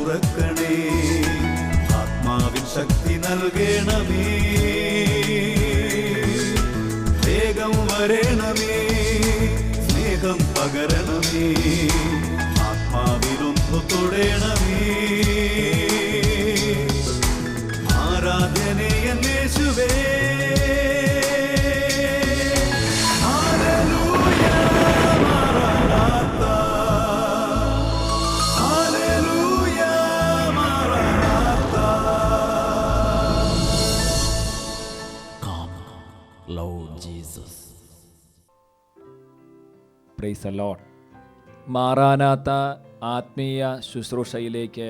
തുറക്കണേ, ആത്മാവിൻ ശക്തി നൽകണമേ, വേഗം വരണമേ, സ്നേഹം പകരണമേ, ആത്മാവിലൊന്നു തൊടണമേ. ആരാധനേ യേശുവേ, പ്രൈസ് ദി ലോർഡ്. മാറാനാത്ത ആത്മീയ ശുശ്രൂഷയിലേക്ക്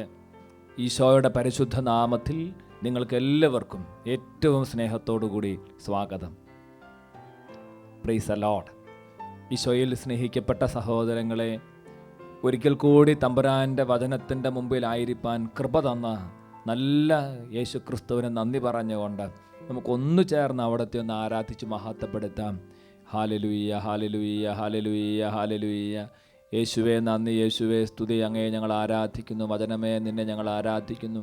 ഈശോയുടെ പരിശുദ്ധ നാമത്തിൽ നിങ്ങൾക്ക് എല്ലാവർക്കും ഏറ്റവും സ്നേഹത്തോടുകൂടി സ്വാഗതം. Price the lord. ഈശോയിൽ സ്നേഹിക്കപ്പെട്ട സഹോദരങ്ങളെ, ഒരിക്കൽ കൂടി തമ്പുരാൻ്റെ വചനത്തിൻ്റെ മുമ്പിലായിരിക്കാൻ കൃപ തന്ന നല്ല യേശു ക്രിസ്തുവിന് നന്ദി പറഞ്ഞുകൊണ്ട് നമുക്കൊന്നു ചേർന്ന് അവിടുത്തെ ഒന്ന് ആരാധിച്ച് മഹത്വപ്പെടുത്താം. ഹല്ലേലൂയ, ഹല്ലേലൂയ, ഹല്ലേലൂയ, ഹല്ലേലൂയ. യേശുവേ നന്ദി, യേശുവേ സ്തുതി. അങ്ങയെ ഞങ്ങൾ ആരാധിക്കുന്നു. വചനമേ നിന്നെ ഞങ്ങൾ ആരാധിക്കുന്നു.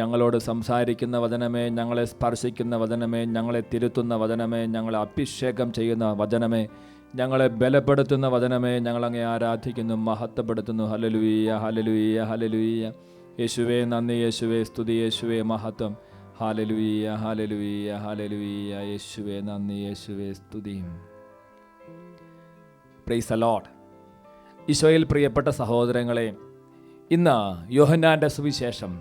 ഞങ്ങളോട് സംസാരിക്കുന്ന വചനമേ, ഞങ്ങളെ സ്പർശിക്കുന്ന വചനമേ, ഞങ്ങളെ തിരുത്തുന്ന വചനമേ, ഞങ്ങളെ അഭിഷേകം ചെയ്യുന്ന വചനമേ, ഞങ്ങളെ ബലപ്പെടുത്തുന്ന വചനമേ, ഞങ്ങളങ്ങയെ ആരാധിക്കുന്നു, മഹത്വപ്പെടുത്തുന്നു. ഹല്ലേലൂയ, ഹല്ലേലൂയ, ഹല്ലേലൂയ. യേശുവേ നന്ദി, യേശുവേ സ്തുതി, യേശുവേ മഹത്വം. ഹല്ലേലൂയ, ഹല്ലേലൂയ, ഹല്ലേലൂയ. യേശുവേ നന്ദി, യേശുവേ സ്തുതി. Praise the lord. ഈശോയിൽ പ്രിയപ്പെട്ട സഹോദരങ്ങളെ, ഇന്ന് യോഹന്നാൻ്റെ സുവിശേഷം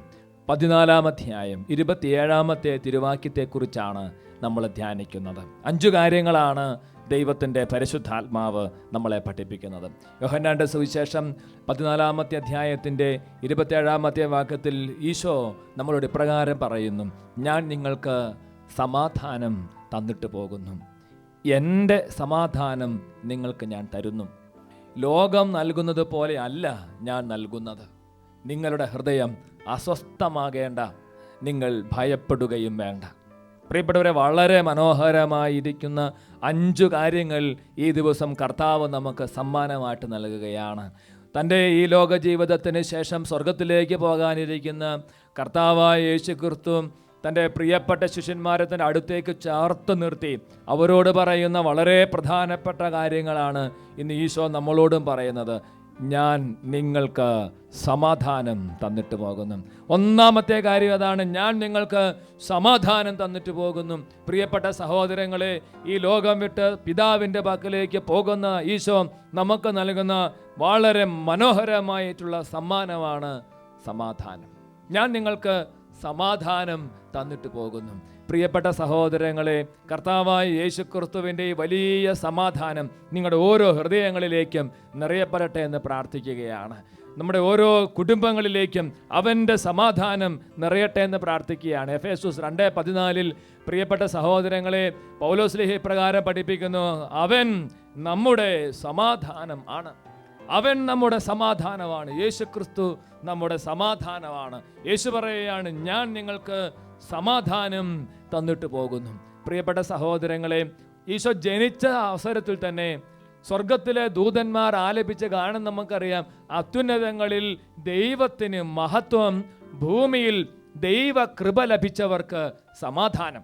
14-ാം അധ്യായം 27-ാമത്തെ തിരുവാക്യത്തെക്കുറിച്ചാണ് നമ്മൾ ധ്യാനിക്കുന്നത്. 5 കാര്യങ്ങളാണ് ദൈവത്തിൻ്റെ പരിശുദ്ധാത്മാവ് നമ്മളെ പഠിപ്പിക്കുന്നത്. യോഹന്നാൻ്റെ സുവിശേഷം 14-ാമത്തെ അധ്യായത്തിൻ്റെ 27-ാമത്തെ വാക്യത്തിൽ ഈശോ നമ്മളോട് ഇപ്രകാരം പറയുന്നു: ഞാൻ നിങ്ങൾക്ക് സമാധാനം തന്നിട്ട് പോകുന്നു, എൻ്റെ സമാധാനം നിങ്ങൾക്ക് ഞാൻ തരുന്നു. ലോകം നൽകുന്നത് പോലെ അല്ല ഞാൻ നൽകുന്നത്. നിങ്ങളുടെ ഹൃദയം അസ്വസ്ഥമാകേണ്ട, നിങ്ങൾ ഭയപ്പെടുകയും വേണ്ട. പ്രിയപ്പെട്ടവരെ, വളരെ മനോഹരമായിരിക്കുന്ന 5 കാര്യങ്ങൾ ഈ ദിവസം കർത്താവ് നമുക്ക് സമ്മാനമായിട്ട് നൽകുകയാണ്. തൻ്റെ ഈ ലോക ജീവിതത്തിന് ശേഷം സ്വർഗത്തിലേക്ക് പോകാനിരിക്കുന്ന കർത്താവായ യേശു ക്രിസ്തു തൻ്റെ പ്രിയപ്പെട്ട ശിഷ്യന്മാരെ തൻ്റെ അടുത്തേക്ക് ചേർത്ത് നിർത്തി അവരോട് പറയുന്ന വളരെ പ്രധാനപ്പെട്ട കാര്യങ്ങളാണ് ഇന്ന് ഈശോ നമ്മളോടും പറയുന്നത്. ഞാൻ നിങ്ങൾക്ക് സമാധാനം തന്നിട്ട് പോകുന്നു. ഒന്നാമത്തെ കാര്യം അതാണ്, ഞാൻ നിങ്ങൾക്ക് സമാധാനം തന്നിട്ട് പോകുന്നു. പ്രിയപ്പെട്ട സഹോദരങ്ങളെ, ഈ ലോകം വിട്ട് പിതാവിൻ്റെ പക്കലേക്ക് പോകുന്ന ഈശോ നമുക്ക് നൽകുന്ന വളരെ മനോഹരമായിട്ടുള്ള സമ്മാനമാണ് സമാധാനം. ഞാൻ നിങ്ങൾക്ക് സമാധാനം തന്നിട്ട് പോകുന്നു. പ്രിയപ്പെട്ട സഹോദരങ്ങളെ, കർത്താവായ യേശു ക്രിസ്തുവിൻ്റെ ഈ വലിയ സമാധാനം നിങ്ങളുടെ ഓരോ ഹൃദയങ്ങളിലേക്കും നിറയപ്പെടട്ടെ എന്ന് പ്രാർത്ഥിക്കുകയാണ്. നമ്മുടെ ഓരോ കുടുംബങ്ങളിലേക്കും അവൻ്റെ സമാധാനം നിറയട്ടെ എന്ന് പ്രാർത്ഥിക്കുകയാണ്. എഫേസ്യസ് 2:14 പ്രിയപ്പെട്ട സഹോദരങ്ങളെ, പൗലോസ്ലീഹ ഇപ്രകാരം പഠിപ്പിക്കുന്നു: അവൻ നമ്മുടെ സമാധാനം ആണ്. അവൻ നമ്മുടെ സമാധാനമാണ്. യേശു ക്രിസ്തു നമ്മുടെ സമാധാനമാണ്. യേശു പറയുകയാണ്, ഞാൻ നിങ്ങൾക്ക് സമാധാനം തന്നിട്ട് പോകുന്നു. പ്രിയപ്പെട്ട സഹോദരങ്ങളെ, ഈശോ ജനിച്ച അവസരത്തിൽ തന്നെ സ്വർഗത്തിലെ ദൂതന്മാർ ആലപിച്ച ഗാനം നമുക്കറിയാം: അത്യുന്നതങ്ങളിൽ ദൈവത്തിന് മഹത്വം, ഭൂമിയിൽ ദൈവ കൃപ ലഭിച്ചവർക്ക് സമാധാനം.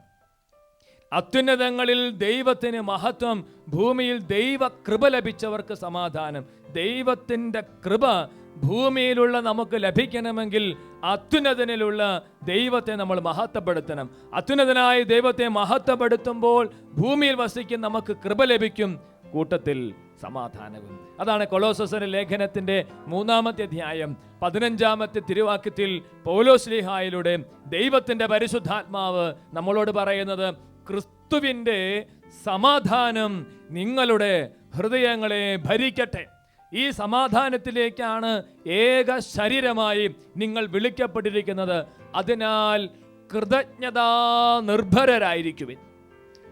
അത്യുന്നതങ്ങളിൽ ദൈവത്തിന് മഹത്വം, ഭൂമിയിൽ ദൈവ കൃപ ലഭിച്ചവർക്ക് സമാധാനം. ദൈവത്തിൻ്റെ കൃപ ഭൂമിയിലുള്ള നമുക്ക് ലഭിക്കണമെങ്കിൽ അത്യുന്നതനിലുള്ള ദൈവത്തെ നമ്മൾ മഹത്വപ്പെടുത്തണം. അത്യുന്നതനായ ദൈവത്തെ മഹത്വപ്പെടുത്തുമ്പോൾ ഭൂമിയിൽ വസിക്കും നമുക്ക് കൃപ ലഭിക്കും, കൂട്ടത്തിൽ സമാധാനവും. അതാണ് കൊളോസ്യരുടെ ലേഖനത്തിൻ്റെ 3-ാമത്തെ അധ്യായം 15-ാമത്തെ തിരുവാക്യത്തിൽ പൗലോസ്ലീഹായിലൂടെ ദൈവത്തിൻ്റെ പരിശുദ്ധാത്മാവ് നമ്മളോട് പറയുന്നത്: ക്രിസ്തുവിൻ്റെ സമാധാനം നിങ്ങളുടെ ഹൃദയങ്ങളെ ഭരിക്കട്ടെ. ഈ സമാധാനത്തിലേക്കാണ് ഏക ശരീരമായി നിങ്ങൾ വിളിക്കപ്പെട്ടിരിക്കുന്നത്. അതിനാൽ കൃതജ്ഞതാ നിർഭരരായിരിക്കുവിൻ.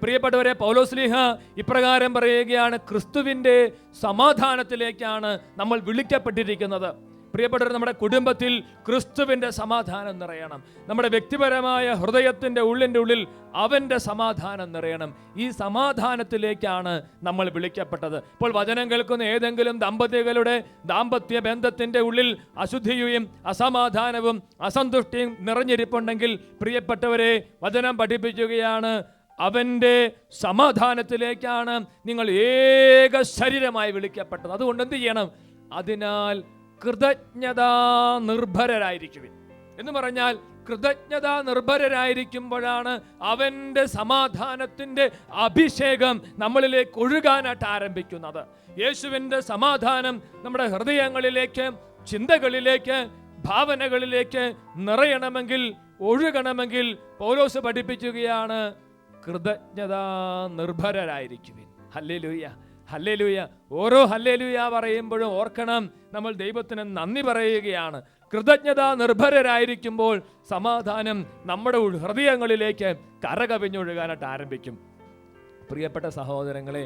പ്രിയപ്പെട്ടവരെ, പൗലോസ്ലീഹ ഇപ്രകാരം പറയുകയാണ്: ക്രിസ്തുവിൻ്റെ സമാധാനത്തിലേക്കാണ് നമ്മൾ വിളിക്കപ്പെട്ടിരിക്കുന്നത്. പ്രിയപ്പെട്ടവർ, നമ്മുടെ കുടുംബത്തിൽ ക്രിസ്തുവിൻ്റെ സമാധാനം നിറയണം. നമ്മുടെ വ്യക്തിപരമായ ഹൃദയത്തിൻ്റെ ഉള്ളിൽ അവൻ്റെ സമാധാനം നിറയണം. ഈ സമാധാനത്തിലേക്കാണ് നമ്മൾ വിളിക്കപ്പെട്ടത്. ഇപ്പോൾ വചനം കേൾക്കുന്ന ഏതെങ്കിലും ദമ്പതികളുടെ ദാമ്പത്യ ബന്ധത്തിൻ്റെ ഉള്ളിൽ അശുദ്ധിയും അസമാധാനവും അസന്തുഷ്ടിയും നിറഞ്ഞിരിപ്പുണ്ടെങ്കിൽ, പ്രിയപ്പെട്ടവരെ, വചനം പഠിപ്പിക്കുകയാണ്, അവൻ്റെ സമാധാനത്തിലേക്കാണ് നിങ്ങൾ ഏക ശരീരമായി വിളിക്കപ്പെട്ടത്. അതുകൊണ്ട് എന്ത് ചെയ്യണം? അതിനാൽ കൃതജ്ഞതാ നിർഭരരായിരിക്കുവിൻ എന്ന് പറഞ്ഞാൽ, കൃതജ്ഞതാ നിർഭരരായിരിക്കുമ്പോഴാണ് അവൻ്റെ സമാധാനത്തിൻ്റെ അഭിഷേകം നമ്മളിലേക്ക് ഒഴുകാനായിട്ട് ആരംഭിക്കുന്നത്. യേശുവിൻ്റെ സമാധാനം നമ്മുടെ ഹൃദയങ്ങളിലേക്ക്, ചിന്തകളിലേക്ക്, ഭാവനകളിലേക്ക് നിറയണമെങ്കിൽ, ഒഴുകണമെങ്കിൽ പൗലോസ് പഠിപ്പിക്കുകയാണ്, കൃതജ്ഞതാ നിർഭരരായിരിക്കുവിൻ. ഹല്ലേലൂയ, ഹല്ലേലൂയ. ഓരോ ഹല്ലേലൂയ പറയുമ്പോഴും ഓർക്കണം, നമ്മൾ ദൈവത്തിന് നന്ദി പറയുകയാണ്. കൃതജ്ഞതാ നിർഭരരായിരിക്കുമ്പോൾ സമാധാനം നമ്മുടെ ഹൃദയങ്ങളിലേക്ക് കരകവിഞ്ഞൊഴുകാനായിട്ട് ആരംഭിക്കും. പ്രിയപ്പെട്ട സഹോദരങ്ങളെ,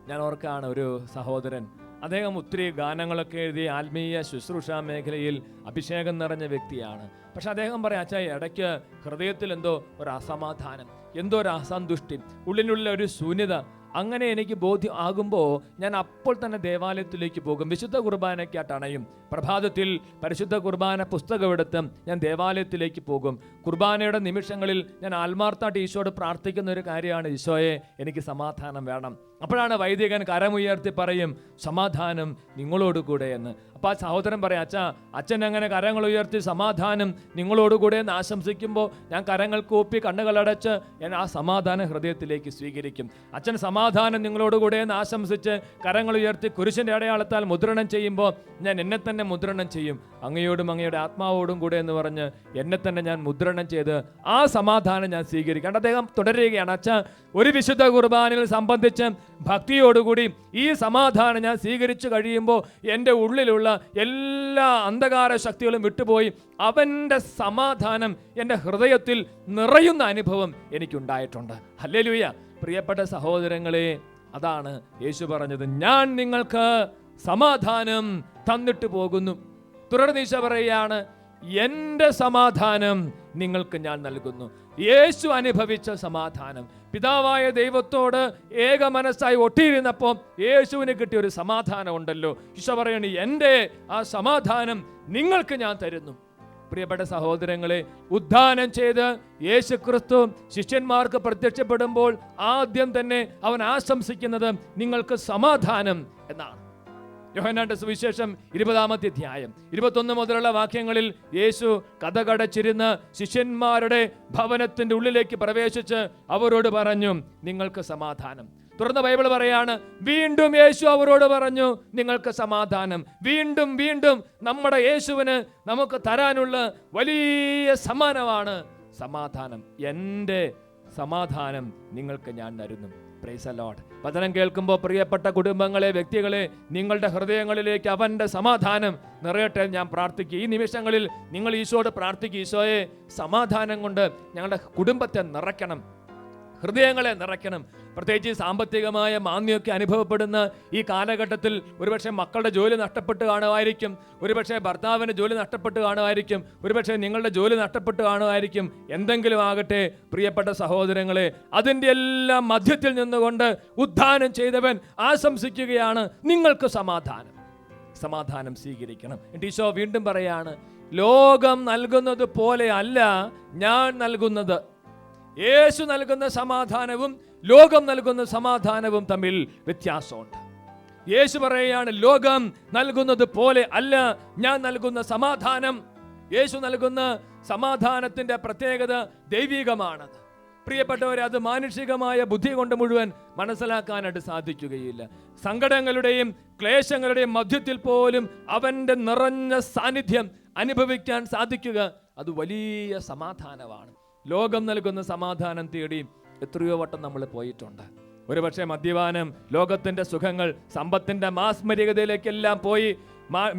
ഞാൻ ഓർക്കാണ് ഒരു സഹോദരൻ, അദ്ദേഹം ഒത്തിരി ഗാനങ്ങളൊക്കെ എഴുതി ആത്മീയ ശുശ്രൂഷ മേഖലയിൽ അഭിഷേകം നിറഞ്ഞ വ്യക്തിയാണ്. പക്ഷെ അദ്ദേഹം പറയാം, അച്ഛാ, ഇടയ്ക്ക് ഹൃദയത്തിൽ എന്തോ ഒരു അസമാധാനം, എന്തോ ഒരു അസന്തുഷ്ടി, ഉള്ളിലുള്ള ഒരു ശൂന്യത. അങ്ങനെ എനിക്ക് ബോധ്യം ആകുമ്പോൾ ഞാൻ അപ്പോൾ തന്നെ ദേവാലയത്തിലേക്ക് പോകും, വിശുദ്ധ കുർബാനയ്ക്കായിട്ട് അണയും. പ്രഭാതത്തിൽ പരിശുദ്ധ കുർബാന പുസ്തകമെടുത്ത് ഞാൻ ദേവാലയത്തിലേക്ക് പോകും. കുർബാനയുടെ നിമിഷങ്ങളിൽ ഞാൻ ആത്മാർത്ഥമായിട്ട് ഈശോയോട് പ്രാർത്ഥിക്കുന്ന ഒരു കാര്യമാണ്, ഈശോയെ, എനിക്ക് സമാധാനം വേണം. അപ്പോഴാണ് വൈദികൻ കരമുയർത്തി പറയും, സമാധാനം നിങ്ങളോടുകൂടെ എന്ന്. അപ്പോൾ ആ സഹോദരൻ പറയാം, അച്ഛൻ അങ്ങനെ കരങ്ങൾ ഉയർത്തി സമാധാനം നിങ്ങളോടുകൂടെ എന്ന് ആശംസിക്കുമ്പോൾ ഞാൻ കരങ്ങൾ കൂപ്പി കണ്ണുകളടച്ച് ഞാൻ ആ സമാധാനം ഹൃദയത്തിലേക്ക് സ്വീകരിക്കും. അച്ഛൻ സമാധാനം നിങ്ങളോടുകൂടെ എന്ന് ആശംസിച്ച് കരങ്ങൾ ഉയർത്തി കുരിശിൻ്റെ അടയാളത്താൽ മുദ്രണം ചെയ്യുമ്പോൾ ഞാൻ എന്നെ തന്നെ മുദ്രണം ചെയ്യും, അങ്ങയോടും അങ്ങയുടെ ആത്മാവോടും കൂടെ എന്ന് പറഞ്ഞ് എന്നെ തന്നെ ഞാൻ മുദ്രണം ചെയ്ത് ആ സമാധാനം ഞാൻ സ്വീകരിക്കും. അദ്ദേഹം തുടരുകയാണ്, അച്ഛാ, ഒരു വിശുദ്ധ കുർബാനയിൽ സംബന്ധിച്ച് ഭക്തിയോടുകൂടി ഈ സമാധാനം ഞാൻ സ്വീകരിച്ചു കഴിയുമ്പോൾ എൻ്റെ ഉള്ളിലുള്ള എല്ലാ അന്ധകാര ശക്തികളും വിട്ടുപോയി അവൻ്റെ സമാധാനം എൻ്റെ ഹൃദയത്തിൽ നിറയുന്ന അനുഭവം എനിക്കുണ്ടായിട്ടുണ്ട്. ഹല്ലേലൂയ. പ്രിയപ്പെട്ട സഹോദരങ്ങളെ, അതാണ് യേശു പറഞ്ഞത്, ഞാൻ നിങ്ങൾക്ക് സമാധാനം തന്നിട്ട് പോകുന്നു. തുടർന്ന് ഈശോ പറയുകയാണ്, എൻ്റെ സമാധാനം നിങ്ങൾക്ക് ഞാൻ നൽകുന്നു. യേശു അനുഭവിച്ച സമാധാനം, പിതാവായ ദൈവത്തോട് ഏക മനസ്സായി ഒട്ടിയിരുന്നപ്പോൾ യേശുവിന് കിട്ടിയ ഒരു സമാധാനം ഉണ്ടല്ലോ. ഈശോ പറയണ, എൻ്റെ ആ സമാധാനം നിങ്ങൾക്ക് ഞാൻ തരുന്നു. പ്രിയപ്പെട്ട സഹോദരങ്ങളെ, ഉദ്ധാനം ചെയ്ത് യേശു ക്രിസ്തു ശിഷ്യന്മാർക്ക് പ്രത്യക്ഷപ്പെടുമ്പോൾ ആദ്യം തന്നെ അവൻ ആശംസിക്കുന്നത് നിങ്ങൾക്ക് സമാധാനം എന്നാണ്. യോഹന്നാന്റെ സുവിശേഷം 20-ാമത്തെ അധ്യായം 21 മുതലുള്ള വാക്യങ്ങളിൽ യേശു കതകടച്ചിരുന്ന് ശിഷ്യന്മാരുടെ ഭവനത്തിന്റെ ഉള്ളിലേക്ക് പ്രവേശിച്ച് അവരോട് പറഞ്ഞു, നിങ്ങൾക്ക് സമാധാനം. തുടർന്ന് ബൈബിൾ പറയാണ്, വീണ്ടും യേശു അവരോട് പറഞ്ഞു, നിങ്ങൾക്ക് സമാധാനം. വീണ്ടും വീണ്ടും നമ്മുടെ യേശുവിന് നമുക്ക് തരാനുള്ള വലിയ സമ്മാനമാണ് സമാധാനം. എൻ്റെ സമാധാനം നിങ്ങൾക്ക് ഞാൻ തരുന്നു. Price the Lord. വചനം കേൾക്കുമ്പോൾ പ്രിയപ്പെട്ട കുടുംബങ്ങളെ, വ്യക്തികളെ, നിങ്ങളുടെ ഹൃദയങ്ങളിലേക്ക് അവൻ്റെ സമാധാനം നിറയട്ടെ ഞാൻ പ്രാർത്ഥിക്കുക. ഈ നിമിഷങ്ങളിൽ നിങ്ങൾ ഈശോയോട് പ്രാർത്ഥിക്കുക, ഈശോയെ, സമാധാനം കൊണ്ട് ഞങ്ങളുടെ കുടുംബത്തെ നിറയ്ക്കണം, ഹൃദയങ്ങളെ നിറയ്ക്കണം. പ്രത്യേകിച്ച് സാമ്പത്തികമായ മാന്ദ്യമൊക്കെ അനുഭവപ്പെടുന്ന ഈ കാലഘട്ടത്തിൽ ഒരുപക്ഷെ മക്കളുടെ ജോലി നഷ്ടപ്പെട്ട് കാണുമായിരിക്കും, ഒരുപക്ഷെ ഭർത്താവിന് ജോലി നഷ്ടപ്പെട്ട് കാണുമായിരിക്കും, ഒരുപക്ഷെ നിങ്ങളുടെ ജോലി നഷ്ടപ്പെട്ട് കാണുമായിരിക്കും. എന്തെങ്കിലും ആകട്ടെ, പ്രിയപ്പെട്ട സഹോദരങ്ങളെ, അതിൻ്റെ എല്ലാം മധ്യത്തിൽ നിന്നുകൊണ്ട് ഉദ്ധാനം ചെയ്തവൻ ആശംസിക്കുകയാണ്, നിങ്ങൾക്ക് സമാധാനം. സമാധാനം സ്വീകരിക്കണം. ഈശോ വീണ്ടും പറയാണ്, ലോകം നൽകുന്നത് പോലെ അല്ല ഞാൻ നൽകുന്നത്. യേശു നൽകുന്ന സമാധാനവും ലോകം നൽകുന്ന സമാധാനവും തമ്മിൽ വ്യത്യാസമുണ്ട്. യേശു പറയുകയാണ്, ലോകം നൽകുന്നത് പോലെ അല്ല ഞാൻ നൽകുന്ന സമാധാനം. യേശു നൽകുന്ന സമാധാനത്തിന്റെ പ്രത്യേകത ദൈവികമാണത്. പ്രിയപ്പെട്ടവരെ, അത് മാനുഷികമായ ബുദ്ധി കൊണ്ട് മുഴുവൻ മനസ്സിലാക്കാനായിട്ട് സാധിക്കുകയില്ല. സങ്കടങ്ങളുടെയും ക്ലേശങ്ങളുടെയും മധ്യത്തിൽ പോലും അവൻ്റെ നിറഞ്ഞ സാന്നിധ്യം അനുഭവിക്കാൻ സാധിക്കുക, അത് വലിയ സമാധാനമാണ്. ലോകം നൽകുന്ന സമാധാനം തേടി എത്രയോ വട്ടം നമ്മൾ പോയിട്ടുണ്ട്. ഒരുപക്ഷെ മദ്യപാനം, ലോകത്തിന്റെ സുഖങ്ങൾ, സമ്പത്തിന്റെ മാസ്മരികതയിലേക്കെല്ലാം പോയി,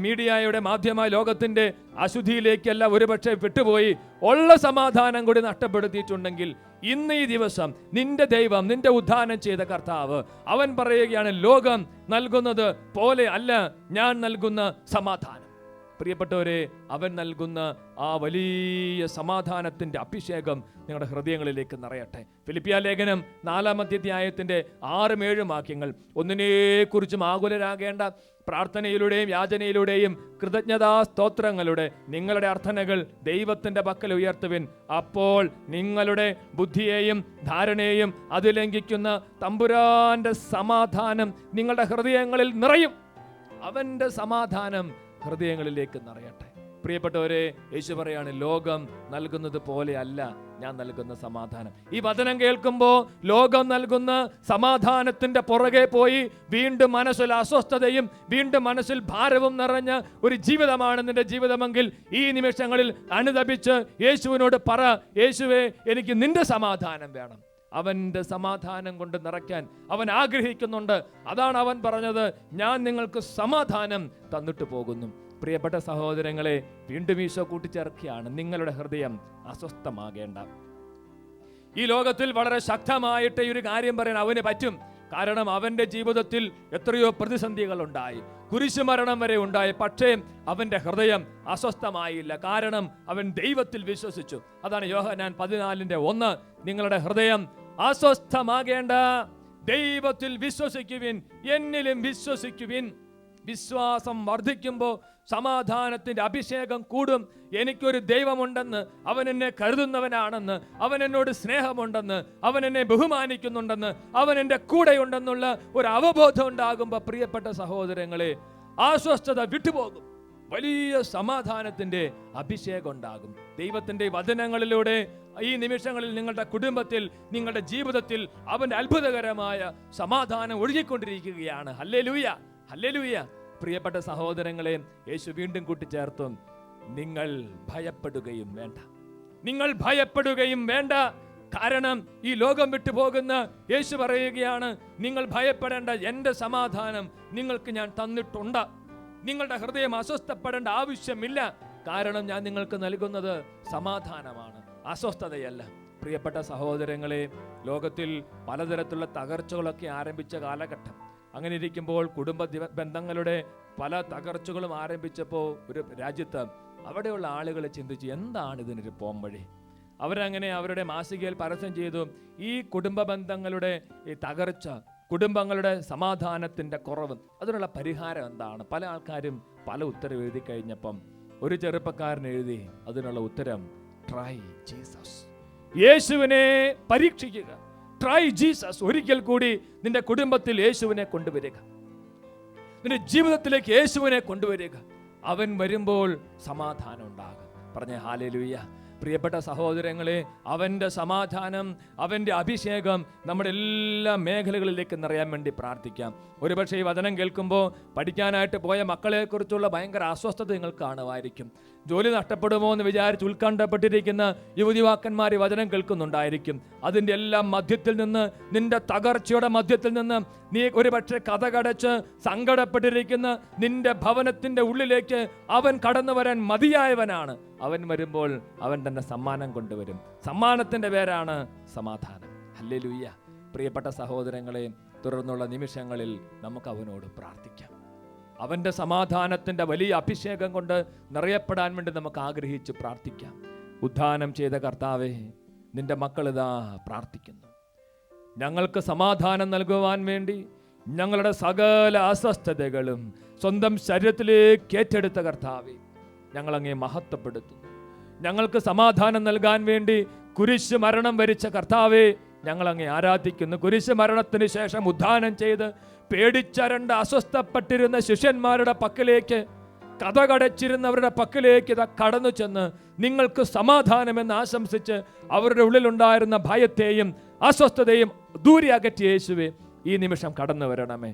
മീഡിയയുടെ മാധ്യമ ലോകത്തിന്റെ അശുദ്ധിയിലേക്കെല്ലാം ഒരുപക്ഷെ വിട്ടുപോയി ഉള്ള സമാധാനം കൂടി നഷ്ടപ്പെടുത്തിയിട്ടുണ്ടെങ്കിൽ, ഇന്ന് ഈ ദിവസം നിന്റെ ദൈവം, നിന്റെ ഉദ്ധാനം ചെയ്ത കർത്താവ്, അവൻ പറയുകയാണ്, ലോകം നൽകുന്നത് പോലെ അല്ല ഞാൻ നൽകുന്ന സമാധാനം. പ്രിയപ്പെട്ടവരെ, അവൻ നൽകുന്ന ആ വലിയ സമാധാനത്തിൻ്റെ അഭിഷേകം നിങ്ങളുടെ ഹൃദയങ്ങളിലേക്ക് നിറയട്ടെ. ഫിലിപ്പിയ ലേഖനം 4-ാം അധ്യായത്തിൻ്റെ 6-7 വാക്യങ്ങൾ: ഒന്നിനെക്കുറിച്ചും ആകുലരാകേണ്ട, പ്രാർത്ഥനയിലൂടെയും യാചനയിലൂടെയും കൃതജ്ഞതാ സ്തോത്രങ്ങളുടെ നിങ്ങളുടെ അർത്ഥനകൾ ദൈവത്തിൻ്റെ പക്കൽ ഉയർത്തുവിൻ. അപ്പോൾ നിങ്ങളുടെ ബുദ്ധിയെയും ധാരണയെയും അതിലംഘിക്കുന്ന തമ്പുരാന്റെ സമാധാനം നിങ്ങളുടെ ഹൃദയങ്ങളിൽ നിറയും. അവൻ്റെ സമാധാനം ഹൃദയങ്ങളിലേക്ക് നിറയട്ടെ. പ്രിയപ്പെട്ടവരെ, യേശു പറയാണ്, ലോകം നൽകുന്നത് പോലെയല്ല ഞാൻ നൽകുന്ന സമാധാനം. ഈ വചനം കേൾക്കുമ്പോൾ ലോകം നൽകുന്ന സമാധാനത്തിന്റെ പുറകെ പോയി വീണ്ടും മനസ്സിൽ അസ്വസ്ഥതയും വീണ്ടും മനസ്സിൽ ഭാരവും നിറഞ്ഞ ഒരു ജീവിതമാണ് നിന്റെ ജീവിതമെങ്കിൽ ഈ നിമിഷങ്ങളിൽ അനുതപിച്ച് യേശുവിനോട് പറ, യേശുവേ, എനിക്ക് നിന്റെ സമാധാനം വേണം. അവൻ്റെ സമാധാനം കൊണ്ട് നിറയ്ക്കാൻ അവൻ ആഗ്രഹിക്കുന്നുണ്ട്. അതാണ് അവൻ പറഞ്ഞത്, ഞാൻ നിങ്ങൾക്ക് സമാധാനം തന്നിട്ട് പോകുന്നു. പ്രിയപ്പെട്ട സഹോദരങ്ങളെ, വീണ്ടും ഈശോ കൂട്ടിച്ചേർക്കുകയാണ്, നിങ്ങളുടെ ഹൃദയം അസ്വസ്ഥമാകേണ്ട. ഈ ലോകത്തിൽ വളരെ ശക്തമായിട്ട് ഈ ഒരു കാര്യം പറയാൻ അവന് പറ്റും. കാരണം അവൻ്റെ ജീവിതത്തിൽ എത്രയോ പ്രതിസന്ധികൾ ഉണ്ടായി, കുരിശുമരണം വരെ ഉണ്ടായി. പക്ഷേ അവൻ്റെ ഹൃദയം അസ്വസ്ഥമായില്ല. കാരണം അവൻ ദൈവത്തിൽ വിശ്വസിച്ചു. അതാണ് യോഹന്നാൻ 14:1. നിങ്ങളുടെ ഹൃദയം അസ്വസ്ഥമാകേണ്ട, ദൈവത്തിൽ വിശ്വസിക്കുവിൻ, എന്നിലും വിശ്വസിക്കുവിൻ. വിശ്വാസം വർദ്ധിക്കുമ്പോൾ സമാധാനത്തിന്റെ അഭിഷേകം കൂടും. എനിക്കൊരു ദൈവമുണ്ടെന്ന്, അവൻ എന്നെ കരുതുന്നവനാണെന്ന്, അവൻ എന്നോട് സ്നേഹമുണ്ടെന്ന്, അവൻ എന്നെ ബഹുമാനിക്കുന്നുണ്ടെന്ന്, അവൻ എൻ്റെ കൂടെയുണ്ടെന്നുള്ള ഒരു അവബോധം ഉണ്ടാകുമ്പോൾ പ്രിയപ്പെട്ട സഹോദരങ്ങളെ, അസ്വസ്ഥത വിട്ടുപോകും. വലിയ സമാധാനത്തിന്റെ അഭിഷേകം ഉണ്ടാകും. ദൈവത്തിന്റെ വചനങ്ങളിലൂടെ ഈ നിമിഷങ്ങളിൽ നിങ്ങളുടെ കുടുംബത്തിൽ, നിങ്ങളുടെ ജീവിതത്തിൽ അവന്റെ അത്ഭുതകരമായ സമാധാനം ഒഴുകിക്കൊണ്ടിരിക്കുകയാണ്. Hallelujah, hallelujah. പ്രിയപ്പെട്ട സഹോദരങ്ങളെ, യേശു വീണ്ടും കൂട്ടിച്ചേർത്തു, നിങ്ങൾ ഭയപ്പെടുകയും വേണ്ട, നിങ്ങൾ ഭയപ്പെടുകയും വേണ്ട. കാരണം ഈ ലോകം വിട്ടുപോകുന്ന യേശു പറയുകയാണ്, നിങ്ങൾ ഭയപ്പെടേണ്ട, എൻ്റെ സമാധാനം നിങ്ങൾക്ക് ഞാൻ തന്നിട്ടുണ്ട്. നിങ്ങളുടെ ഹൃദയം അസ്വസ്ഥപ്പെടേണ്ട ആവശ്യമില്ല. കാരണം ഞാൻ നിങ്ങൾക്ക് നൽകുന്നത് സമാധാനമാണ്, അസ്വസ്ഥതയല്ല. പ്രിയപ്പെട്ട സഹോദരങ്ങളെ, ലോകത്തിൽ പലതരത്തിലുള്ള തകർച്ചകളൊക്കെ ആരംഭിച്ച കാലഘട്ടം. അങ്ങനെ ഇരിക്കുമ്പോൾ കുടുംബ ബന്ധങ്ങളുടെ പല തകർച്ചകളും ആരംഭിച്ചപ്പോൾ ഒരു രാജ്യത്ത് അവിടെയുള്ള ആളുകൾ ചിന്തിച്ചു, എന്താണ് ഇതിനൊരു പോംവഴി? അവരങ്ങനെ അവരുടെ മാസികയിൽ പരസ്യം ചെയ്തു, ഈ കുടുംബ ബന്ധങ്ങളുടെ ഈ തകർച്ച, കുടുംബങ്ങളുടെ സമാധാനത്തിന്റെ കുറവ്, അതിനുള്ള പരിഹാരം എന്താണ്? പല ആൾക്കാരും പല ഉത്തരം എഴുതി കഴിഞ്ഞപ്പം ഒരു ചെറുപ്പക്കാരൻ എഴുതി, അതിനുള്ള ഉത്തരം ട്രൈ ജീസസ്. യേശുവിനെ പരീക്ഷിക്കുക. Try Jesus. ഒരിക്കൽ കൂടി നിന്റെ കുടുംബത്തിൽ യേശുവിനെ കൊണ്ടുവരിക, നിന്റെ ജീവിതത്തിലേക്ക് യേശുവിനെ കൊണ്ടുവരിക. അവൻ വരുമ്പോൾ സമാധാനം ഉണ്ടാകും. പറഞ്ഞ ഹല്ലേലൂയ. പ്രിയപ്പെട്ട സഹോദരങ്ങളെ, അവൻ്റെ സമാധാനം, അവൻ്റെ അഭിഷേകം നമ്മുടെ എല്ലാ മേഖലകളിലേക്ക് നിറയാൻ വേണ്ടി പ്രാർത്ഥിക്കാം. ഒരുപക്ഷെ ഈ വചനം കേൾക്കുമ്പോൾ പഠിക്കാനായിട്ട് പോയ മക്കളെക്കുറിച്ചുള്ള ഭയങ്കര അസ്വസ്ഥത നിങ്ങൾ കാണുമായിരിക്കും. ജോലി നഷ്ടപ്പെടുമോ എന്ന് വിചാരിച്ച് ഉത്കണ്ഠപ്പെട്ടിരിക്കുന്ന യുവതിവാക്കന്മാർ ഈ വചനം കേൾക്കുന്നുണ്ടായിരിക്കും. അതിൻ്റെ എല്ലാം മധ്യത്തിൽ നിന്ന്, നിന്റെ തകർച്ചയുടെ മധ്യത്തിൽ നിന്ന് നീ ഒരുപക്ഷെ കഥകടച്ച് സങ്കടപ്പെട്ടിരിക്കുന്ന നിന്റെ ഭവനത്തിൻ്റെ ഉള്ളിലേക്ക് അവൻ കടന്നു വരാൻ മതിയായവനാണ്. അവൻ വരുമ്പോൾ അവൻ തന്നെ സമ്മാനം കൊണ്ടുവരും. സമ്മാനത്തിൻ്റെ പേരാണ് സമാധാനം. ഹല്ലേലൂയ. പ്രിയപ്പെട്ട സഹോദരങ്ങളെ, തുടർന്നുള്ള നിമിഷങ്ങളിൽ നമുക്ക് അവനോട് പ്രാർത്ഥിക്കാം. അവൻ്റെ സമാധാനത്തിൻ്റെ വലിയ അഭിഷേകം കൊണ്ട് നിറയപ്പെടാൻ വേണ്ടി നമുക്ക് ആഗ്രഹിച്ച് പ്രാർത്ഥിക്കാം. ഉദ്ധാനം ചെയ്ത കർത്താവേ, നിന്റെ മക്കളിതാ പ്രാർത്ഥിക്കുന്നു. ഞങ്ങൾക്ക് സമാധാനം നൽകുവാൻ വേണ്ടി ഞങ്ങളുടെ സകല അസ്വസ്ഥതകളും സ്വന്തം ശരീരത്തിലേക്ക് ഏറ്റെടുത്ത കർത്താവേ, ഞങ്ങളങ്ങേ മഹത്വപ്പെടുത്തുന്നു. ഞങ്ങൾക്ക് സമാധാനം നൽകാൻ വേണ്ടി കുരിശ് മരണം വരിച്ച കർത്താവേ, ഞങ്ങളങ്ങേ ആരാധിക്കുന്നു. കുരിശ് മരണത്തിന് ശേഷം ഉദ്ധാനം ചെയ്ത് പേടിച്ചരണ്ട് അസ്വസ്ഥപ്പെട്ടിരുന്ന ശിഷ്യന്മാരുടെ പക്കലേക്ക്, കഥകടച്ചിരുന്നവരുടെ പക്കലേക്ക് ഇതാ കടന്നു ചെന്ന് നിങ്ങൾക്ക് സമാധാനമെന്ന് ആശംസിച്ച് അവരുടെ ഉള്ളിലുണ്ടായിരുന്ന ഭയത്തെയും അസ്വസ്ഥതയും ദൂരെ അകറ്റി യേശുവേ ഈ നിമിഷം കടന്നു വരണമേ.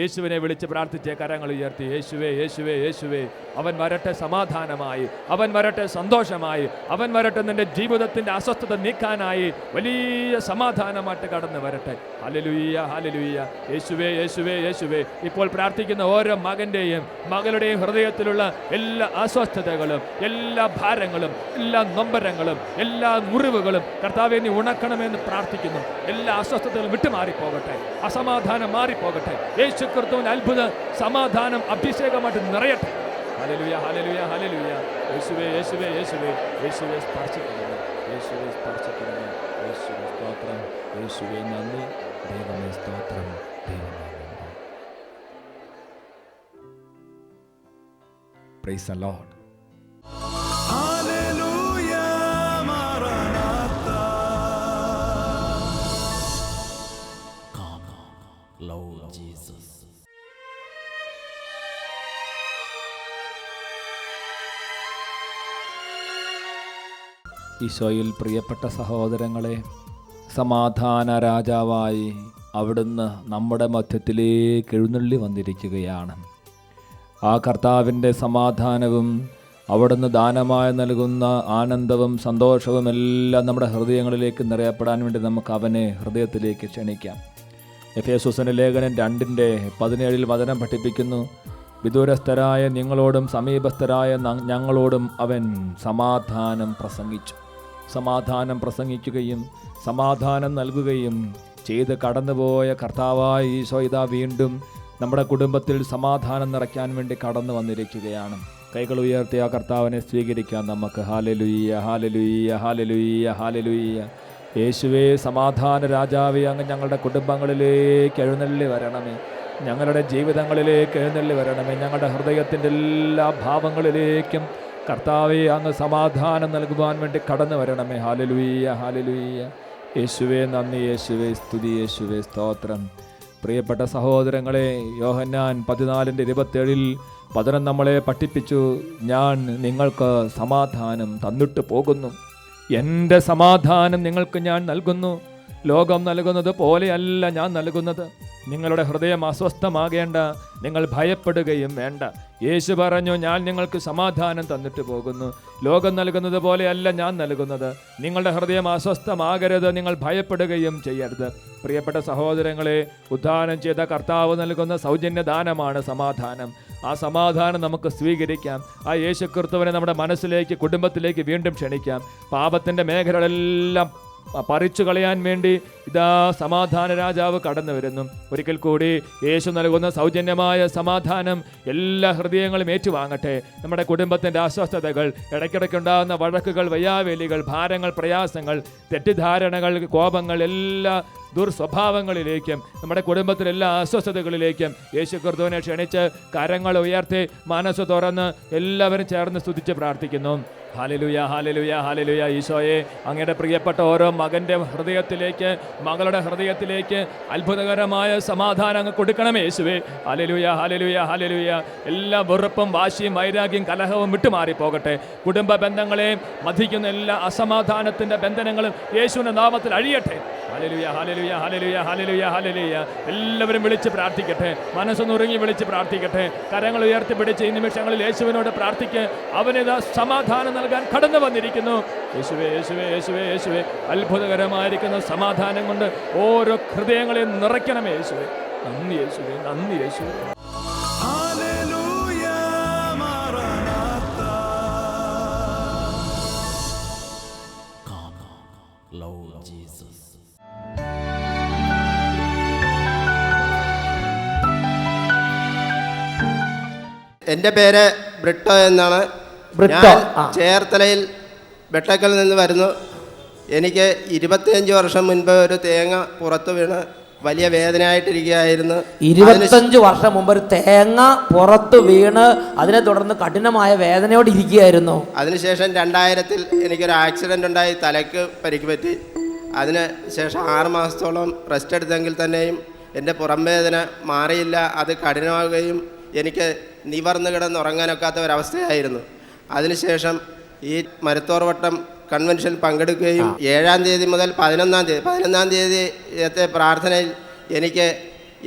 യേശുവിനെ വിളിച്ച് പ്രാർത്ഥിച്ചേ, കരങ്ങൾ ഉയർത്തി. യേശുവേ, യേശുവേ, യേശുവേ, അവൻ വരട്ടെ സമാധാനമായി, അവൻ വരട്ടെ സന്തോഷമായി, അവൻ വരട്ടെ നിന്റെ ജീവിതത്തിന്റെ അസ്വസ്ഥത നീക്കാനായി വലിയ സമാധാനമായിട്ട് കടന്നു വരട്ടെ. ഹല്ലേലൂയ, ഹല്ലേലൂയ. യേശുവേ, യേശുവേ, യേശുവേ. ഇപ്പോൾ പ്രാർത്ഥിക്കുന്ന ഓരോ മകന്റെയും മകളുടെയും ഹൃദയത്തിലുള്ള എല്ലാ അസ്വസ്ഥതകളും, എല്ലാ ഭാരങ്ങളും, എല്ലാ നൊമ്പരങ്ങളും, എല്ലാ മുറിവുകളും കർത്താവേ നീ ഉണക്കണമെന്ന് പ്രാർത്ഥിക്കുന്നു. എല്ലാ അസ്വസ്ഥതകളും വിട്ടുമാറിപ്പോകട്ടെ, അസമാധാനം മാറിപ്പോകട്ടെ. യേശു ക്രിസ്തുവിന്റെ അത്ഭുത സമാധാനം അഭിഷേകമായിട്ട് നിറയട്ടെ. ഹല്ലേലൂയ ഹല്ലേലൂയ ഹല്ലേലൂയ. യേശുവേ യേശുവേ യേശുവേ യേശുവേ സ്പർശിക്കണമേ, യേശുവേ സ്പർശിക്കണമേ. യേശുവേ സ്തോത്രം, യേശുവേ നന്ദി, ദൈവമേ സ്തോത്രം, ദൈവമേ നന്ദി. Praise the lord. ഹല്ലേലൂയ മാറാനാത്ത. Come, Lord Jesus. ഈശോയിൽ പ്രിയപ്പെട്ട സഹോദരങ്ങളെ, സമാധാന രാജാവായി അവിടുന്ന് നമ്മുടെ മധ്യത്തിലേക്ക് എഴുന്നള്ളി വന്നിരിക്കുകയാണ്. ആ കർത്താവിൻ്റെ സമാധാനവും അവിടുന്ന് ദാനമായി നൽകുന്ന ആനന്ദവും സന്തോഷവും എല്ലാം നമ്മുടെ ഹൃദയങ്ങളിലേക്ക് നിറയപ്പെടാൻ വേണ്ടി നമുക്ക് അവനെ ഹൃദയത്തിലേക്ക് ക്ഷണിക്കാം. എഫേസോസിൻ്റെ ലേഖനം 2:17 വചനം പഠിപ്പിക്കുന്നു, വിദൂരസ്ഥരായ നിങ്ങളോടും സമീപസ്ഥരായ ഞങ്ങളോടും അവൻ സമാധാനം പ്രസംഗിച്ചു. സമാധാനം പ്രസംഗിക്കുകയും സമാധാനം നൽകുകയും ചെയ്ത് കടന്നുപോയ കർത്താവായ ഈശോ ഇതാ വീണ്ടും നമ്മുടെ കുടുംബത്തിൽ സമാധാനം നിറയ്ക്കാൻ വേണ്ടി കടന്നു വന്നിരിക്കുകയാണ്. കൈകൾ ഉയർത്തി ആ കർത്താവിനെ സ്വീകരിക്കാം നമുക്ക്. ഹല്ലേലൂയ ഹല്ലേലൂയ ഹല്ലേലൂയ ഹല്ലേലൂയ. യേശുവേ സമാധാന രാജാവേ, അങ്ങ് ഞങ്ങളുടെ കുടുംബങ്ങളിലേക്ക് എഴുന്നള്ളി വരണമേ, ഞങ്ങളുടെ ജീവിതങ്ങളിലേക്ക് എഴുന്നള്ളി വരണമേ, ഞങ്ങളുടെ ഹൃദയത്തിൻ്റെ എല്ലാ ഭാവങ്ങളിലേക്കും കർത്താവേ അങ്ങ് സമാധാനം നൽകുവാൻ വേണ്ടി കടന്നു വരണമേ. ഹല്ലേലൂയ ഹല്ലേലൂയ. യേശുവേ നന്ദി, യേശുവേ സ്തുതി, യേശുവേ സ്തോത്രം. പ്രിയപ്പെട്ട സഹോദരങ്ങളെ, യോഹന്നാൻ 14:27 നമ്മളെ പഠിപ്പിച്ചു, ഞാൻ നിങ്ങൾക്ക് സമാധാനം തന്നിട്ട് പോകുന്നു, എൻ്റെ സമാധാനം നിങ്ങൾക്ക് ഞാൻ നൽകുന്നു, ലോകം നൽകുന്നത് പോലെയല്ല ഞാൻ നൽകുന്നത്. നിങ്ങളുടെ ഹൃദയം അസ്വസ്ഥമാകേണ്ട, നിങ്ങൾ ഭയപ്പെടുകയും വേണ്ട. യേശു പറഞ്ഞു, ഞാൻ നിങ്ങൾക്ക് സമാധാനം തന്നിട്ട് പോകുന്നു, ലോകം നൽകുന്നത് പോലെയല്ല ഞാൻ നൽകുന്നത്. നിങ്ങളുടെ ഹൃദയം അസ്വസ്ഥമാകരുത്, നിങ്ങൾ ഭയപ്പെടുകയും ചെയ്യരുത്. പ്രിയപ്പെട്ട സഹോദരങ്ങളെ, ഉദ്ധാനം ചെയ്ത കർത്താവ് നൽകുന്ന സൗജന്യ ദാനമാണ് സമാധാനം. ആ സമാധാനം നമുക്ക് സ്വീകരിക്കാം. ആ യേശു ക്രിസ്തുവിനെ നമ്മുടെ മനസ്സിലേക്ക്, കുടുംബത്തിലേക്ക് വീണ്ടും ക്ഷണിക്കാം. പാപത്തിൻ്റെ മേഖലകളെല്ലാം പറിച്ചു കളയാൻ വേണ്ടി ഇതാ സമാധാന രാജാവ് കടന്നു വരുന്നു. ഒരിക്കൽ കൂടി യേശു നൽകുന്ന സൗജന്യമായ സമാധാനം എല്ലാ ഹൃദയങ്ങളും ഏറ്റുവാങ്ങട്ടെ. നമ്മുടെ കുടുംബത്തിൻ്റെ അസ്വസ്ഥതകൾ, ഇടയ്ക്കിടയ്ക്കുണ്ടാകുന്ന വഴക്കുകൾ, വയ്യാവേലികൾ, ഭാരങ്ങൾ, പ്രയാസങ്ങൾ, തെറ്റിദ്ധാരണകൾ, കോപങ്ങൾ, എല്ലാ ദുർസ്വഭാവങ്ങളിലേക്കും നമ്മുടെ കുടുംബത്തിലെല്ലാ അസ്വസ്ഥതകളിലേക്കും യേശു ക്രിസ്തുവിനെ ക്ഷണിച്ച് കരങ്ങൾ ഉയർത്തി മനസ്സ് തുറന്ന് എല്ലാവരും ചേർന്ന് സ്തുതിച്ച് പ്രാർത്ഥിക്കുന്നു. ഹല്ലേലൂയ ഹല്ലേലൂയ ഹല്ലേലൂയ. ഈശോയെ, അങ്ങയുടെ പ്രിയപ്പെട്ട ഓരോ മകൻ്റെ ഹൃദയത്തിലേക്ക്, മകളുടെ ഹൃദയത്തിലേക്ക് അത്ഭുതകരമായ സമാധാനം അങ്ങ് കൊടുക്കണമേ യേശുവേ. ഹല്ലേലൂയ ഹല്ലേലൂയ ഹല്ലേലൂയ. എല്ലാ വെറുപ്പും വാശിയും വൈരാഗ്യം കലഹവും വിട്ടുമാറി പോകട്ടെ. കുടുംബ ബന്ധങ്ങളെ മധിക്കുന്ന എല്ലാ അസമാധാനത്തിൻ്റെ ബന്ധനങ്ങളും യേശുവിൻ്റെ നാമത്തിൽ അഴിയട്ടെ. ഹല്ലേലൂയ ഹല്ലേലൂയ ഹല്ലേലൂയ ഹല്ലേലൂയ ഹല്ലേലൂയ. എല്ലാവരും വിളിച്ച് പ്രാർത്ഥിക്കട്ടെ, മനസ്സൊന്നുറങ്ങി വിളിച്ച് പ്രാർത്ഥിക്കട്ടെ. കരങ്ങൾ ഉയർത്തി പിടിച്ച് ഈ നിമിഷങ്ങളിൽ യേശുവിനോട് പ്രാർത്ഥിക്ക്. അവനിതാ സമാധാനം നൽകാൻ കടന്നു വന്നിരിക്കുന്നു. യേശുവേ യേശുവേ യേശുവേ യേശുവേ. അത്ഭുതകരമായിരിക്കുന്ന സമാധാനം കൊണ്ട് ഓരോ ഹൃദയങ്ങളെ നിറയ്ക്കണമേ യേശുവേ. നന്ദി യേശുവേ, നന്ദി യേശുവേ. ഹല്ലേലൂയ മാറാനാത്ത. Come, Lord Jesus. എൻ്റെ പേര് ബ്രിട്ടോ എന്നാണ്. ബ്രിട്ടോ, ഞാൻ ചേർത്തലയിൽ വെട്ടക്കൽ നിന്ന് വരുന്നു. എനിക്ക് 25 വർഷം മുൻപ് ഒരു തേങ്ങ പുറത്ത് വീണ് വലിയ വേദനയായിട്ടിരിക്കുകയായിരുന്നു. 25 വർഷം മുമ്പ് ഒരു തേങ്ങ പുറത്ത് വീണ് അതിനെ തുടർന്ന് കഠിനമായ വേദനയോട് ഇരിക്കുകയായിരുന്നു. അതിനുശേഷം 2000-ൽ എനിക്കൊരു ആക്സിഡൻ്റ് ഉണ്ടായി, തലയ്ക്ക് പരിക്ക് പറ്റി. അതിന് ശേഷം 6 മാസത്തോളം റെസ്റ്റ് എടുത്തെങ്കിൽ തന്നെയും എൻ്റെ പുറം വേദന മാറിയില്ല. അത് കഠിനമാവുകയും എനിക്ക് നിവർന്ന് കിടന്നുറങ്ങാനൊക്കാത്ത ഒരവസ്ഥയായിരുന്നു. അതിനുശേഷം ഈ മരുത്തോർവട്ടം കൺവെൻഷൻ പങ്കെടുക്കുകയും 7-ാം തീയതി മുതൽ 11-ാം തീയതിയത്തെ പ്രാർത്ഥനയിൽ എനിക്ക്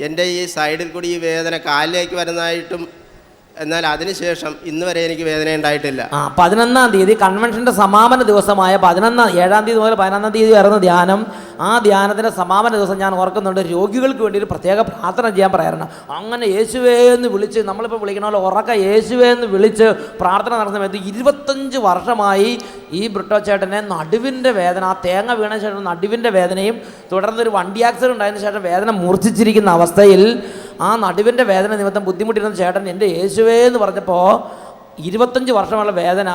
എൻ്റെ ഈ സൈഡിൽ കൂടി ഈ വേദന കാലിലേക്ക് വരുന്നതായിട്ടും, എന്നാൽ അതിനുശേഷം ഇന്ന് വരെ എനിക്ക് വേദന ഉണ്ടായിട്ടില്ല. 11-ാം തീയതി കൺവെൻഷൻ്റെ സമാപന ദിവസമായ 7-ാം തീയതി മുതൽ 11-ാം തീയതി വരുന്ന ധ്യാനം, ആ ധ്യാനത്തിൻ്റെ സമാപന ദിവസം ഞാൻ ഓർക്കുന്നുണ്ട്, രോഗികൾക്ക് വേണ്ടി ഒരു പ്രത്യേക പ്രാർത്ഥന ചെയ്യാൻ പറയാറുണ്ട്. അങ്ങനെ യേശുവേ എന്ന് വിളിച്ച്, നമ്മളിപ്പോൾ വിളിക്കണ പോലെ ഉറക്ക യേശുവേ എന്ന് വിളിച്ച് പ്രാർത്ഥന നടന്ന സമയത്ത് 25 വർഷമായി ഈ ബ്രിട്ടോ ചേട്ടനെ നടുവിൻ്റെ വേദന, ആ തേങ്ങ വീണ ശേഷം നടുവിൻ്റെ വേദനയും തുടർന്നൊരു വണ്ടി ആക്സിഡൻറ്റ് ഉണ്ടായതിനു ശേഷം വേദന മൂർച്ഛിച്ചിരിക്കുന്ന അവസ്ഥയിൽ ആ നടുവിൻ്റെ വേദന നിമിത്തം ബുദ്ധിമുട്ടിരുന്ന ചേട്ടൻ എൻ്റെ യേശുവേ എന്ന് പറഞ്ഞപ്പോൾ 25 വർഷമുള്ള വേദന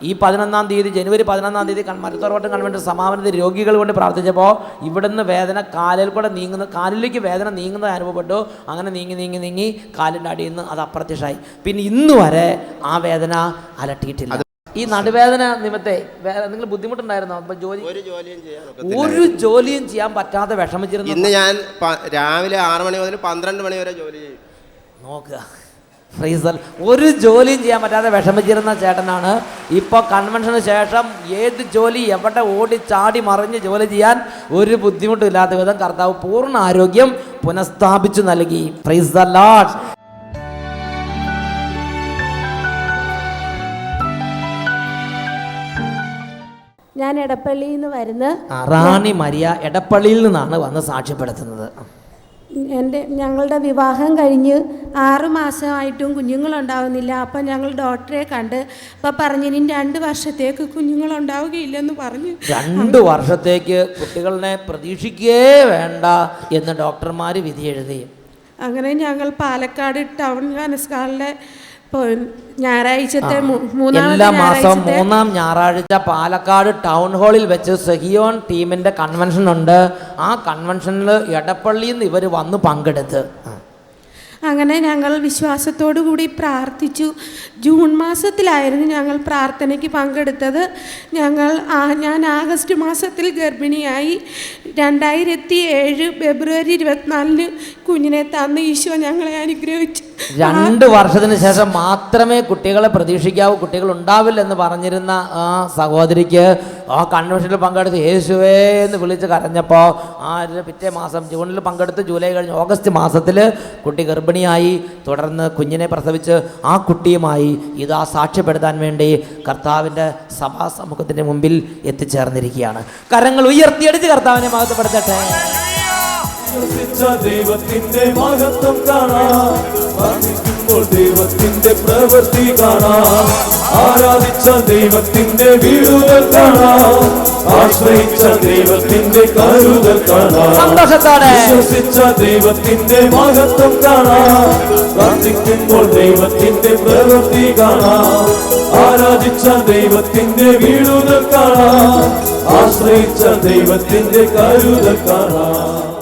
ഈ 11-ാം തീയതി ജനുവരി 11-ാം തീയതി മരുത്തോർവട്ടം കൺവെൻഷൻ സമാപനത്തിൽ രോഗികൾ കൊണ്ട് പ്രാർത്ഥിച്ചപ്പോൾ ഇവിടുന്ന് വേദന കാലിൽ കൂടെ കാലിലേക്ക് വേദന നീങ്ങുന്നത് അനുഭവപ്പെട്ടു. അങ്ങനെ നീങ്ങി കാലിൻ്റെ അടിയിൽ നിന്ന് അത് അപ്രത്യക്ഷമായി. പിന്നെ ഇന്ന് വരെ ആ വേദന അലട്ടിയിട്ടില്ല. ഈ നടുവേദന നിമിത്തേ നിങ്ങൾ ബുദ്ധിമുട്ടുണ്ടായിരുന്നോ? ഒരു ജോലിയും ചെയ്യാൻ പറ്റാതെ വിഷമിച്ചിരുന്നു. ഇന്ന് ഞാൻ രാവിലെ 6 മണി മുതൽ 12 മണി വരെ ജോലി ചെയ്യും. നോക്കുക, ഒരു ജോലിയും ചെയ്യാൻ പറ്റാതെ വിഷമിച്ചിരുന്ന ചേട്ടനാണ് ഇപ്പോൾ കൺവെൻഷന് ശേഷം ഏത് ജോലി എവിടെ ഓടി ചാടി മറിഞ്ഞ് ജോലി ചെയ്യാൻ ഒരു ബുദ്ധിമുട്ടും ഇല്ലാത്ത വിധം കർത്താവ് പൂർണ്ണ ആരോഗ്യം പുനഃസ്ഥാപിച്ചു നൽകി. Praise the Lord. ഞാൻ എടപ്പള്ളിയിൽ നിന്ന് വരുന്ന റാണി മരിയ എടപ്പള്ളിയിൽ നിന്നാണ് വന്ന് സാക്ഷ്യപ്പെടുത്തുന്നത്. ഞങ്ങളുടെ വിവാഹം കഴിഞ്ഞ് 6 മാസമായിട്ടും കുഞ്ഞുങ്ങളുണ്ടാവുന്നില്ല. അപ്പം ഞങ്ങൾ ഡോക്ടറെ കണ്ട് അപ്പം പറഞ്ഞു ഇനി 2 വർഷത്തേക്ക് കുഞ്ഞുങ്ങളുണ്ടാവുകയില്ലെന്ന് പറഞ്ഞു. 2 വർഷത്തേക്ക് കുട്ടികളെ പ്രതീക്ഷിക്കേ വേണ്ട എന്ന് ഡോക്ടർമാർ വിധി എഴുതി. അങ്ങനെ ഞങ്ങൾ പാലക്കാട് ടൗൺ കനസ്കാളിലെ ഞായറാഴ്ചത്തെ എല്ലാ മാസവും 3-ാം ഞായറാഴ്ച പാലക്കാട് ടൗൺ ഹാളിൽ വെച്ച് സെഹിയോൺ ടീമിന്റെ കൺവെൻഷൻ ഉണ്ട്. ആ കൺവെൻഷനിൽ എടപ്പള്ളിയിൽ നിന്ന് ഇവർ വന്ന് പങ്കെടുത്ത് അങ്ങനെ ഞങ്ങൾ വിശ്വാസത്തോടു കൂടി പ്രാർത്ഥിച്ചു. ജൂൺ മാസത്തിലായിരുന്നു ഞങ്ങൾ പ്രാർത്ഥനയ്ക്ക് പങ്കെടുത്തത്. ഞാൻ ആഗസ്റ്റ് മാസത്തിൽ ഗർഭിണിയായി. 2007 ഫെബ്രുവരി 24 കുഞ്ഞിനെ തന്ന് ഈശോ ഞങ്ങളെ അനുഗ്രഹിച്ചു. 2 വർഷത്തിന് ശേഷം മാത്രമേ കുട്ടികളെ പ്രതീക്ഷിക്കാവൂ, കുട്ടികൾ ഉണ്ടാവില്ലെന്ന് പറഞ്ഞിരുന്ന ആ സഹോദരിക്ക് ആ കൺവെൻഷനിൽ പങ്കെടുത്ത് യേശുവേ എന്ന് വിളിച്ച് കരഞ്ഞപ്പോൾ പിറ്റേ മാസം ജൂണിൽ പങ്കെടുത്ത് ജൂലൈ കഴിഞ്ഞ് ഓഗസ്റ്റ് മാസത്തിൽ കുട്ടി ഗർഭിണിയായി. തുടർന്ന് കുഞ്ഞിനെ പ്രസവിച്ച് ആ കുട്ടിയുമായി ഇതാ സാക്ഷ്യപ്പെടുത്താൻ വേണ്ടി കർത്താവിൻ്റെ സഭാ സമൂഹത്തിൻ്റെ മുമ്പിൽ എത്തിച്ചേർന്നിരിക്കുകയാണ്. കരങ്ങൾ ഉയർത്തിയടിച്ച് കർത്താവിനെ മഹത്വപ്പെടുത്തട്ടെ. ദൈവത്തിന്റെ മഹത്വം കാണാം, പ്രാർത്ഥിക്കുമ്പോൾ ദൈവത്തിന്റെ പ്രവൃത്തി കാണാം, ആരാധിച്ച ദൈവത്തിന്റെ വീടുകൾ കാണാം, ആശ്രയിച്ച ദൈവത്തിന്റെ കരുതൽ കാണാം, സന്തോഷത്തോടെ വിശ്വസിച്ച ദൈവത്തിന്റെ മഹത്വം കാണാം, പ്രാർത്ഥിക്കുമ്പോൾ ദൈവത്തിന്റെ പ്രവൃത്തി കാണാം, ആരാധിച്ച ദൈവത്തിന്റെ വീടുകൾ കാണാം, ആശ്രയിച്ച ദൈവത്തിന്റെ കരുതൽ കാണാം.